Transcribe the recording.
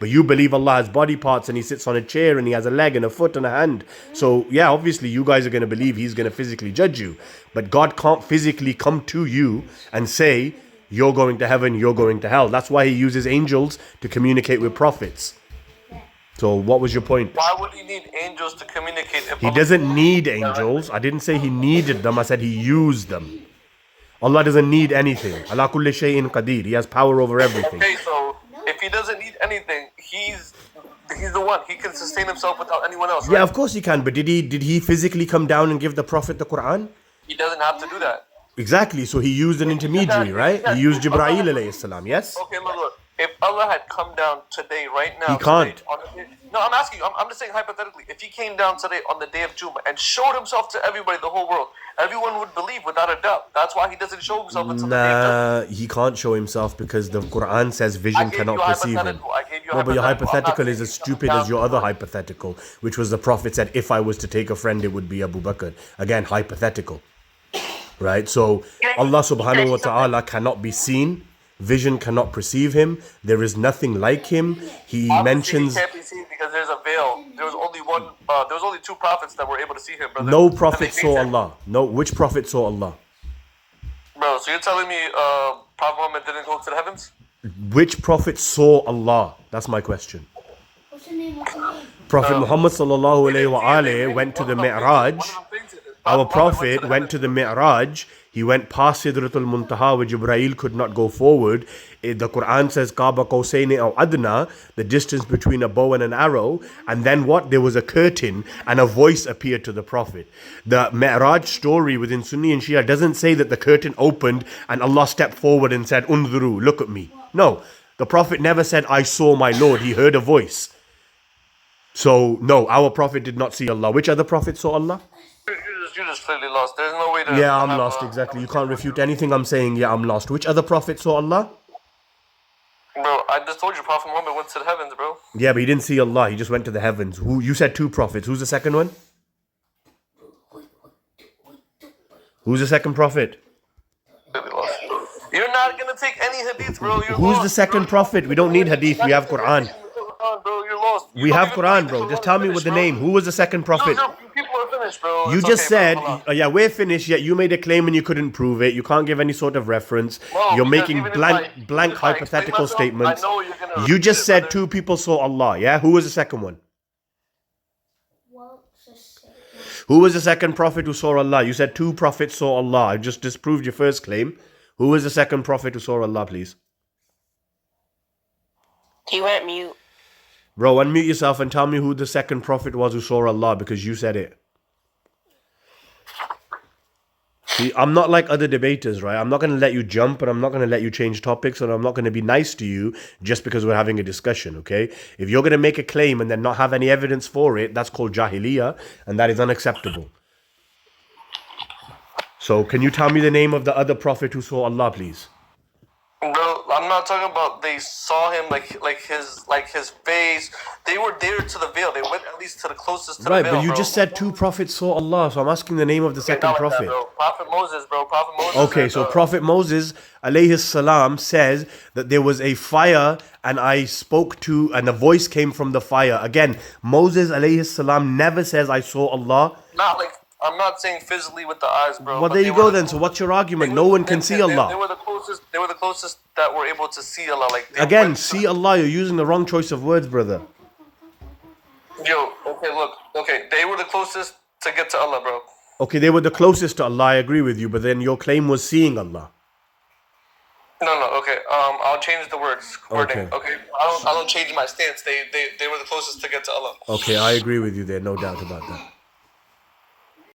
But you believe Allah has body parts and he sits on a chair and he has a leg and a foot and a hand. So yeah, obviously you guys are going to believe he's going to physically judge you. But God can't physically come to you and say, you're going to heaven, you're going to hell. That's why he uses angels to communicate with prophets. So what was your point? Why would he need angels to communicate? He doesn't need angels. I didn't say he needed them. I said he used them. Allah doesn't need anything. Ala kulli shay'in qadir. He has power over everything. Okay, so if he doesn't need anything, he's the one. He can sustain himself without anyone else. Right? Yeah, of course he can. But did he physically come down and give the Prophet the Quran? He doesn't have to do that. Exactly. So he used an intermediary, right? He used Jibreel alayhi salam. Yes. Okay, look. If Allah had come down today, right now, he can't. No, I'm asking you. I'm just saying hypothetically. If he came down today on the day of Jummah and showed himself to everybody, the whole world, everyone would believe without a doubt. That's why he doesn't show himself until the day of Jummah. He can't show himself because the Quran says vision cannot perceive him. No, but your hypothetical is as stupid as your other hypothetical, which was the Prophet said, if I was to take a friend, it would be Abu Bakr. Again, hypothetical. Right? So Allah subhanahu wa ta'ala cannot be seen. Vision cannot perceive him. There is nothing like him. He mentions. He can't be seen because there's a veil. There was only one. There was only two prophets that were able to see him, brother. No prophet saw Allah. No, which prophet saw Allah? Bro, so you're telling me Prophet Muhammad didn't go to the heavens? Which prophet saw Allah? That's my question. What's your name? What's your name? Prophet Muhammad sallallahu alayhi wa alayhi went to the Mi'raj. Our Prophet went to the Mi'raj. He went past Sidratul Muntaha where Jibreel could not go forward. The Quran says Kaaba Qawsaini aw Adna, the distance between a bow and an arrow. And then what? There was a curtain and a voice appeared to the Prophet. The Mi'raj story within Sunni and Shia doesn't say that the curtain opened and Allah stepped forward and said, Undhuru, look at me. No, the Prophet never said, I saw my Lord. He heard a voice. So no, our Prophet did not see Allah. Which other Prophet saw Allah? You're just clearly lost. There's no way to... Yeah, I'm lost, exactly. You can't refute anything I'm saying. Yeah, I'm lost. Which other prophet saw Allah? Bro, I just told you Prophet Muhammad went to the heavens, bro. Yeah, but he didn't see Allah. He just went to the heavens. Who? You said two prophets. Who's the second one? Who's the second prophet? You're not going to take any hadith, bro. You're Who's lost, the second prophet? We don't need hadith. We have Quran. Bro, you're lost. We have Quran, bro. Just tell me what the name. Who was the second prophet? People are finished, bro. You just said, yeah, we're finished, yet you made a claim and you couldn't prove it. You can't give any sort of reference. You're making blank hypothetical statements. You just said two people saw Allah, yeah? Who was the second one? Who was the second prophet who saw Allah? You said two prophets saw Allah. I just disproved your first claim. Who was the second prophet who saw Allah, please? He went mute. Bro, unmute yourself and tell me who the second prophet was who saw Allah, because you said it. See, I'm not like other debaters, right? I'm not going to let you jump, and I'm not going to let you change topics, and I'm not going to be nice to you just because we're having a discussion, okay? If you're going to make a claim and then not have any evidence for it, that's called jahiliyyah, and that is unacceptable. So, can you tell me the name of the other prophet who saw Allah, please? Bro, I'm not talking about they saw him like his face. They were there to the veil. They went at least to the closest to the veil. Right, but you just said two prophets saw Allah, so I'm asking the name of the second prophet. Prophet Moses, bro. Prophet Moses. Okay, so Prophet Moses, alayhi salam, says that there was a fire and I spoke to, and a voice came from the fire. Again, Moses, alayhi salam, never says I saw Allah. Not like, I'm not saying physically with the eyes, bro. Well, there you go then. So what's your argument? No one can see Allah. They were the closest that were able to see Allah. Again, see Allah, you're using the wrong choice of words, brother. Yo, okay, look. Okay, they were the closest to get to Allah, bro. Okay, they were the closest to Allah, I agree with you, but then your claim was seeing Allah. No, okay. I'll change the words. Okay. I don't change my stance. They were the closest to get to Allah. Okay, I agree with you there, no doubt about that.